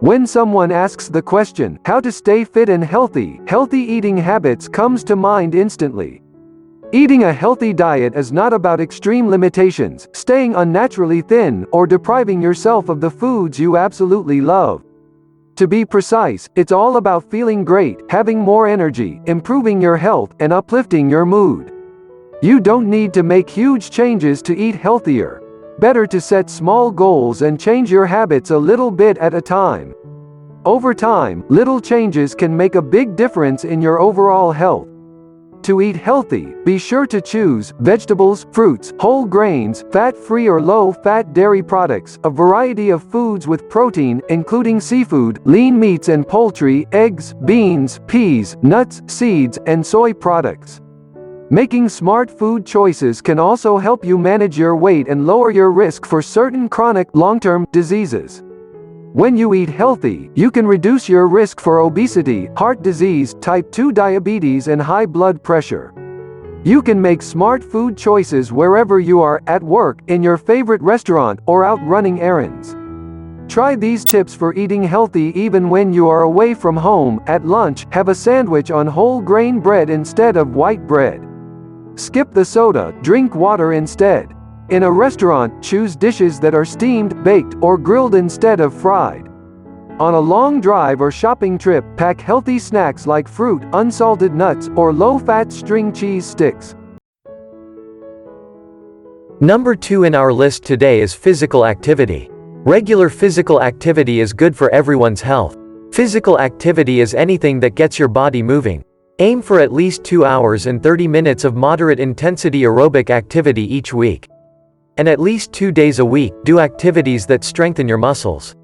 When someone asks the question, how to stay fit and healthy, healthy eating habits comes to mind instantly. Eating a healthy diet is not about extreme limitations, staying unnaturally thin, or depriving yourself of the foods you absolutely love. To be precise, it's all about feeling great, having more energy, improving your health, and uplifting your mood. You don't need to make huge changes to eat healthier. Better to set small goals and change your habits a little bit at a time. Over time, little changes can make a big difference in your overall health. To eat healthy, be sure to choose vegetables, fruits, whole grains, fat-free or low-fat dairy products, a variety of foods with protein, including seafood, lean meats and poultry, eggs, beans, peas, nuts, seeds, and soy products. Making smart food choices can also help you manage your weight and lower your risk for certain chronic, long-term diseases. When you eat healthy, you can reduce your risk for obesity, heart disease, type 2 diabetes, and high blood pressure. You can make smart food choices wherever you are, at work, in your favorite restaurant, or out running errands. Try these tips for eating healthy even when you are away from home. At lunch, have a sandwich on whole grain bread instead of white bread. Skip the soda, drink water instead. In a restaurant, choose dishes that are steamed, baked, or grilled instead of fried. On a long drive or shopping trip, pack healthy snacks like fruit, unsalted nuts, or low-fat string cheese sticks. Number 2 in our list today is physical activity. Regular physical activity is good for everyone's health. Physical activity is anything that gets your body moving. Aim for at least 2 hours and 30 minutes of moderate intensity aerobic activity each week. And at least 2 days a week, do activities that strengthen your muscles.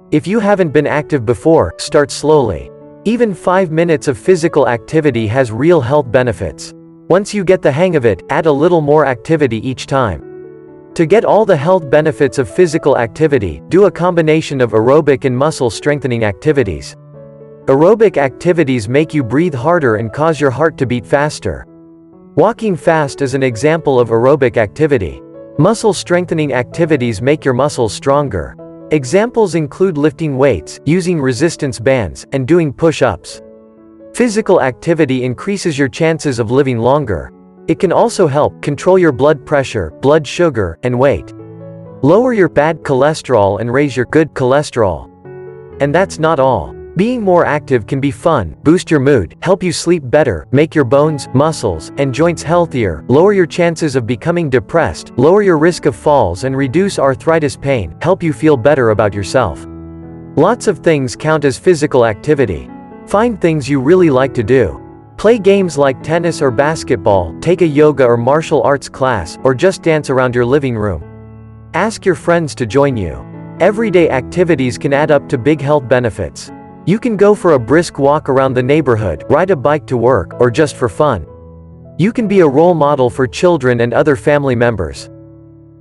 If you haven't been active before, start slowly. Even 5 minutes of physical activity has real health benefits. Once you get the hang of it, add a little more activity each time. To get all the health benefits of physical activity, do a combination of aerobic and muscle strengthening activities. Aerobic activities make you breathe harder and cause your heart to beat faster. Walking fast is an example of aerobic activity. Muscle strengthening activities make your muscles stronger. Examples include lifting weights, using resistance bands, and doing push-ups. Physical activity increases your chances of living longer. It can also help control your blood pressure, blood sugar, and weight. Lower your bad cholesterol and raise your good cholesterol. And that's not all. Being more active can be fun, boost your mood, help you sleep better, make your bones, muscles, and joints healthier, lower your chances of becoming depressed, lower your risk of falls and reduce arthritis pain, help you feel better about yourself. Lots of things count as physical activity. Find things you really like to do. Play games like tennis or basketball, take a yoga or martial arts class, or just dance around your living room. Ask your friends to join you. Everyday activities can add up to big health benefits. You can go for a brisk walk around the neighborhood, ride a bike to work, or just for fun. You can be a role model for children and other family members.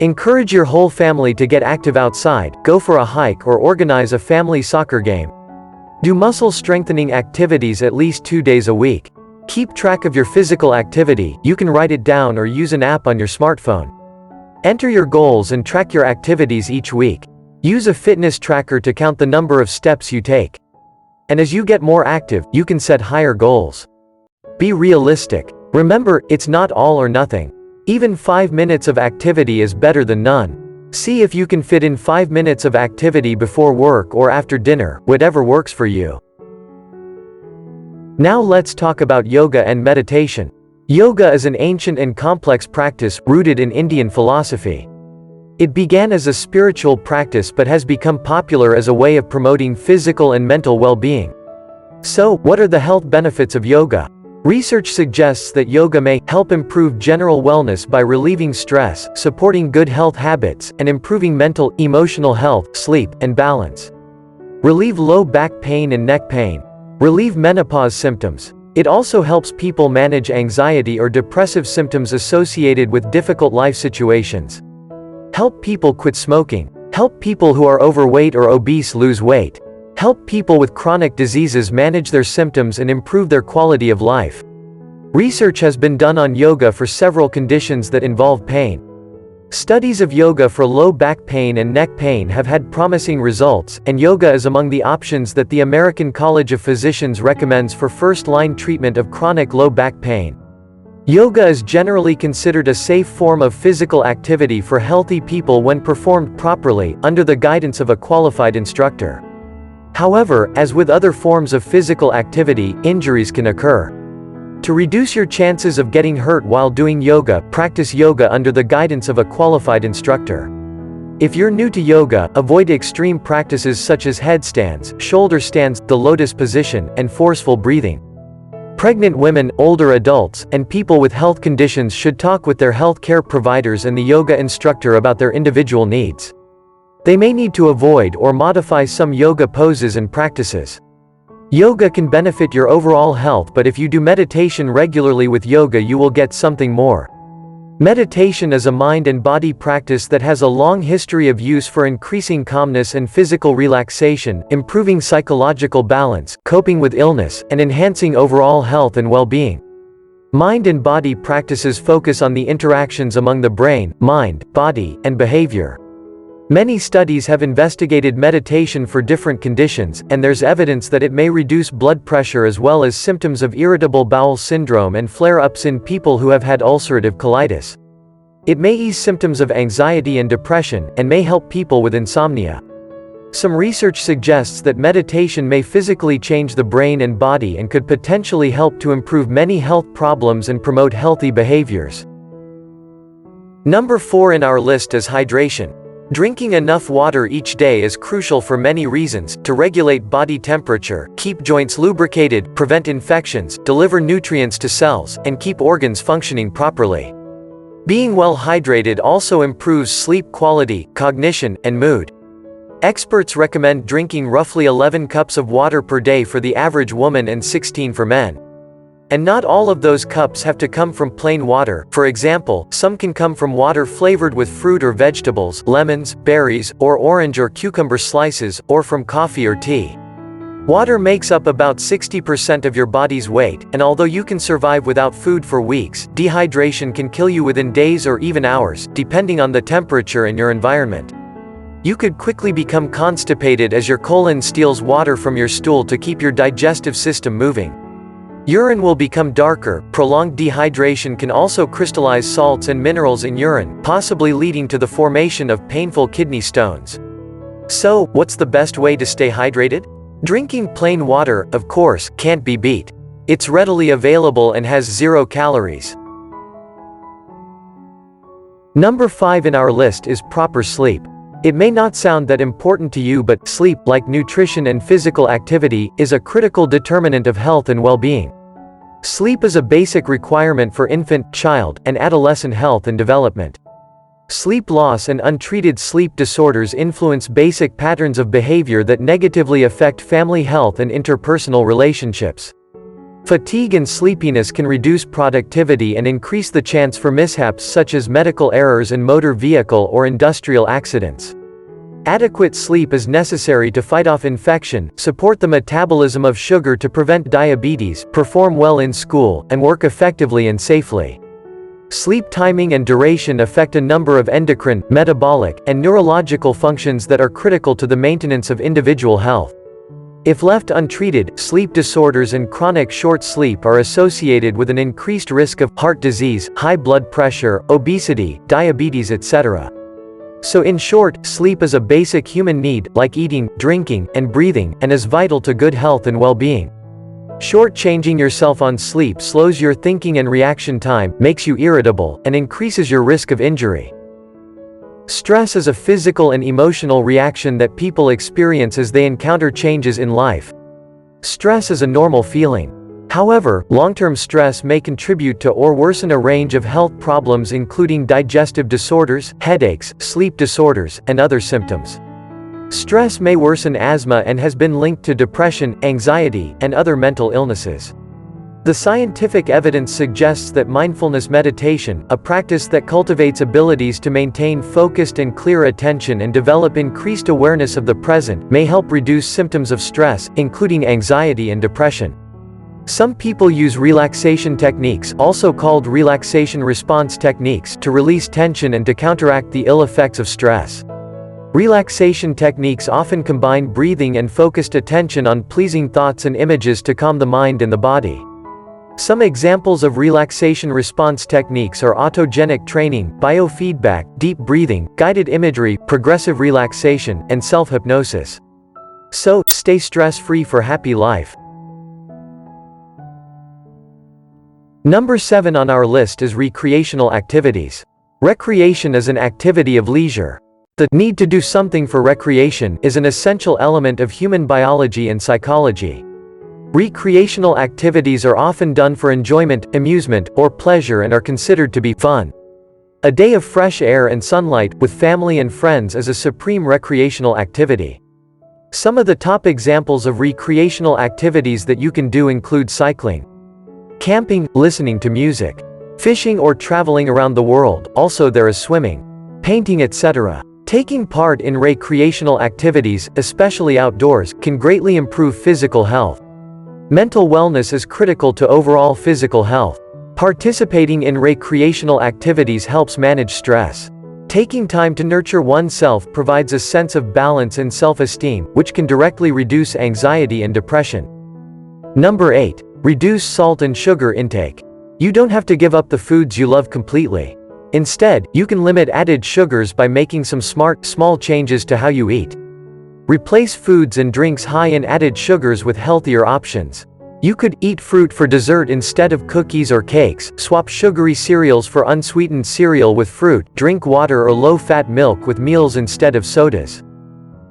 Encourage your whole family to get active outside, go for a hike, or organize a family soccer game. Do muscle strengthening activities at least 2 days a week. Keep track of your physical activity. You can write it down or use an app on your smartphone. Enter your goals and track your activities each week. Use a fitness tracker to count the number of steps you take. And as you get more active, you can set higher goals. Be realistic. Remember, it's not all or nothing. Even 5 minutes of activity is better than none. See if you can fit in 5 minutes of activity before work or after dinner, whatever works for you. Now let's talk about yoga and meditation. Yoga is an ancient and complex practice rooted in Indian philosophy. It began as a spiritual practice but has become popular as a way of promoting physical and mental well-being. So, what are the health benefits of yoga? Research suggests that yoga may help improve general wellness by relieving stress, supporting good health habits, and improving mental, emotional health, sleep, and balance. Relieve low back pain and neck pain. Relieve menopause symptoms. It also helps people manage anxiety or depressive symptoms associated with difficult life situations. Help people quit smoking. Help people who are overweight or obese lose weight. Help people with chronic diseases manage their symptoms and improve their quality of life. Research has been done on yoga for several conditions that involve pain. Studies of yoga for low back pain and neck pain have had promising results, and yoga is among the options that the American College of Physicians recommends for first-line treatment of chronic low back pain. Yoga is generally considered a safe form of physical activity for healthy people when performed properly, under the guidance of a qualified instructor. However, as with other forms of physical activity, injuries can occur. To reduce your chances of getting hurt while doing yoga, practice yoga under the guidance of a qualified instructor. If you're new to yoga, avoid extreme practices such as headstands, shoulder stands, the lotus position, and forceful breathing. Pregnant women, older adults, and people with health conditions should talk with their health care providers and the yoga instructor about their individual needs. They may need to avoid or modify some yoga poses and practices. Yoga can benefit your overall health, but if you do meditation regularly with yoga, you will get something more. Meditation is a mind and body practice that has a long history of use for increasing calmness and physical relaxation, improving psychological balance, coping with illness, and enhancing overall health and well-being. Mind and body practices focus on the interactions among the brain, mind, body, and behavior. Many studies have investigated meditation for different conditions, and there's evidence that it may reduce blood pressure as well as symptoms of irritable bowel syndrome and flare-ups in people who have had ulcerative colitis. It may ease symptoms of anxiety and depression, and may help people with insomnia. Some research suggests that meditation may physically change the brain and body and could potentially help to improve many health problems and promote healthy behaviors. Number 4 in our list is hydration. Drinking enough water each day is crucial for many reasons: to regulate body temperature, keep joints lubricated, prevent infections, deliver nutrients to cells, and keep organs functioning properly. Being well hydrated also improves sleep quality, cognition, and mood. Experts recommend drinking roughly 11 cups of water per day for the average woman and 16 for men. And not all of those cups have to come from plain water. For example, some can come from water flavored with fruit or vegetables, lemons, berries, or orange or cucumber slices, or from coffee or tea. Water makes up about 60% of your body's weight, and although you can survive without food for weeks, dehydration can kill you within days or even hours, depending on the temperature and your environment. You could quickly become constipated as your colon steals water from your stool to keep your digestive system moving. Urine will become darker. Prolonged dehydration can also crystallize salts and minerals in urine, possibly leading to the formation of painful kidney stones. So, what's the best way to stay hydrated? Drinking plain water, of course, can't be beat. It's readily available and has 0 calories. Number 5 in our list is proper sleep. It may not sound that important to you, but sleep, like nutrition and physical activity, is a critical determinant of health and well-being. Sleep is a basic requirement for infant, child, and adolescent health and development. Sleep loss and untreated sleep disorders influence basic patterns of behavior that negatively affect family health and interpersonal relationships. Fatigue and sleepiness can reduce productivity and increase the chance for mishaps such as medical errors in motor vehicle or industrial accidents. Adequate sleep is necessary to fight off infection, support the metabolism of sugar to prevent diabetes, perform well in school, and work effectively and safely. Sleep timing and duration affect a number of endocrine, metabolic, and neurological functions that are critical to the maintenance of individual health. If left untreated, sleep disorders and chronic short sleep are associated with an increased risk of heart disease, high blood pressure, obesity, diabetes, etc. So in short, sleep is a basic human need, like eating, drinking, and breathing, and is vital to good health and well-being. Short-changing yourself on sleep slows your thinking and reaction time, makes you irritable, and increases your risk of injury. Stress is a physical and emotional reaction that people experience as they encounter changes in life. Stress is a normal feeling. However, long-term stress may contribute to or worsen a range of health problems including digestive disorders, headaches, sleep disorders, and other symptoms. Stress may worsen asthma and has been linked to depression, anxiety, and other mental illnesses. The scientific evidence suggests that mindfulness meditation, a practice that cultivates abilities to maintain focused and clear attention and develop increased awareness of the present, may help reduce symptoms of stress, including anxiety and depression. Some people use relaxation techniques, also called relaxation response techniques, to release tension and to counteract the ill effects of stress. Relaxation techniques often combine breathing and focused attention on pleasing thoughts and images to calm the mind and the body. Some examples of relaxation response techniques are autogenic training, biofeedback, deep breathing, guided imagery, progressive relaxation, and self-hypnosis. So, stay stress-free for happy life. Number 7 on our list is recreational activities. Recreation is an activity of leisure. The need to do something for recreation is an essential element of human biology and psychology. Recreational activities are often done for enjoyment, amusement, or pleasure and are considered to be fun. A day of fresh air and sunlight with family and friends is a supreme recreational activity. Some of the top examples of recreational activities that you can do include cycling, camping, listening to music, fishing or traveling around the world. Also there is swimming, painting, etc. Taking part in recreational activities, especially outdoors, can greatly improve physical health. Mental wellness is critical to overall physical health. Participating in recreational activities helps manage stress. Taking time to nurture oneself provides a sense of balance and self-esteem, which can directly reduce anxiety and depression. Number 8. Reduce salt and sugar intake. You don't have to give up the foods you love completely. Instead, you can limit added sugars by making some small changes to how you eat. Replace foods and drinks high in added sugars with healthier options. You could eat fruit for dessert instead of cookies or cakes, swap sugary cereals for unsweetened cereal with fruit, drink water or low-fat milk with meals instead of sodas.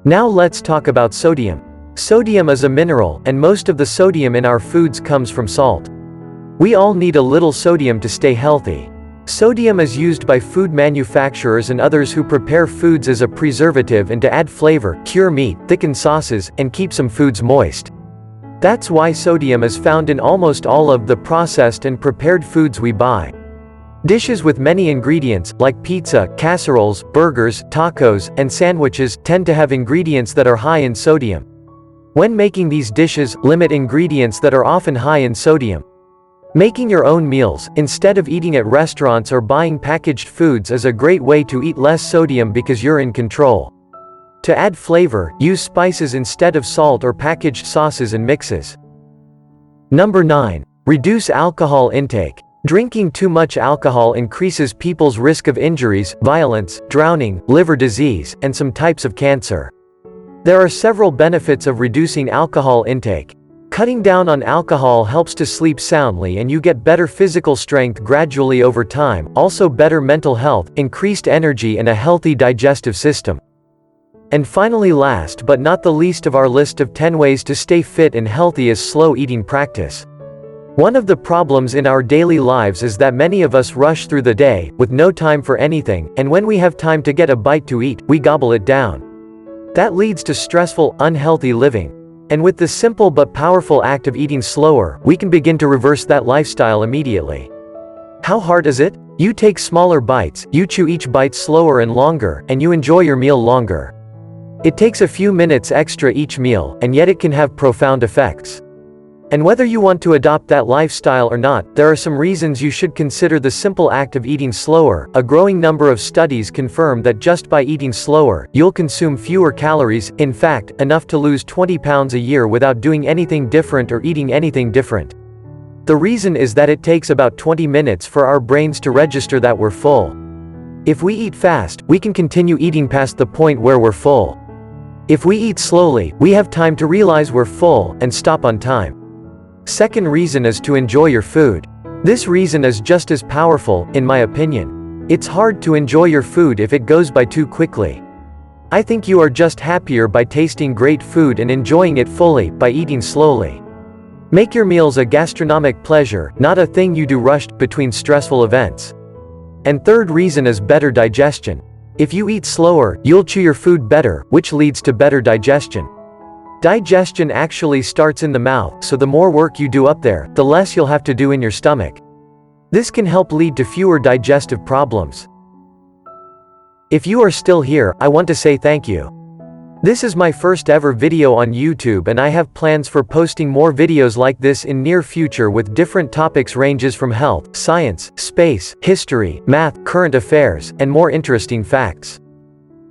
Now let's talk about sodium. Sodium is a mineral, and most of the sodium in our foods comes from salt. We all need a little sodium to stay healthy. Sodium is used by food manufacturers and others who prepare foods as a preservative and to add flavor, cure meat, thicken sauces, and keep some foods moist. That's why sodium is found in almost all of the processed and prepared foods we buy. Dishes with many ingredients, like pizza, casseroles, burgers, tacos, and sandwiches, tend to have ingredients that are high in sodium. When making these dishes, limit ingredients that are often high in sodium. Making your own meals, instead of eating at restaurants or buying packaged foods, is a great way to eat less sodium because you're in control. To add flavor, use spices instead of salt or packaged sauces and mixes. Number 9. Reduce alcohol intake. Drinking too much alcohol increases people's risk of injuries, violence, drowning, liver disease, and some types of cancer. There are several benefits of reducing alcohol intake. Cutting down on alcohol helps to sleep soundly and you get better physical strength gradually over time, also better mental health, increased energy and a healthy digestive system. And finally, last but not the least of our list of 10 ways to stay fit and healthy is slow eating practice. One of the problems in our daily lives is that many of us rush through the day, with no time for anything, and when we have time to get a bite to eat, we gobble it down. That leads to stressful, unhealthy living. And with the simple but powerful act of eating slower, we can begin to reverse that lifestyle immediately. How hard is it? You take smaller bites, you chew each bite slower and longer, and you enjoy your meal longer. It takes a few minutes extra each meal, and yet it can have profound effects. And whether you want to adopt that lifestyle or not, there are some reasons you should consider the simple act of eating slower. A growing number of studies confirm that just by eating slower, you'll consume fewer calories, in fact, enough to lose 20 pounds a year without doing anything different or eating anything different. The reason is that it takes about 20 minutes for our brains to register that we're full. If we eat fast, we can continue eating past the point where we're full. If we eat slowly, we have time to realize we're full, and stop on time. Second reason is to enjoy your food. This reason is just as powerful, in my opinion. It's hard to enjoy your food if it goes by too quickly. I think you are just happier by tasting great food and enjoying it fully, by eating slowly. Make your meals a gastronomic pleasure, not a thing you do rushed between stressful events. And third reason is better digestion. If you eat slower, you'll chew your food better, which leads to better digestion. Digestion actually starts in the mouth, so the more work you do up there, the less you'll have to do in your stomach. This can help lead to fewer digestive problems. If you are still here, I want to say thank you. This is my first ever video on YouTube, and I have plans for posting more videos like this in near future with different topics ranges from health, science, space, history, math, current affairs, and more interesting facts.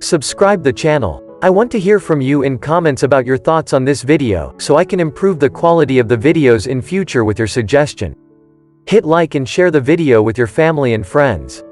Subscribe the channel. I want to hear from you in comments about your thoughts on this video, so I can improve the quality of the videos in future with your suggestion. Hit like and share the video with your family and friends.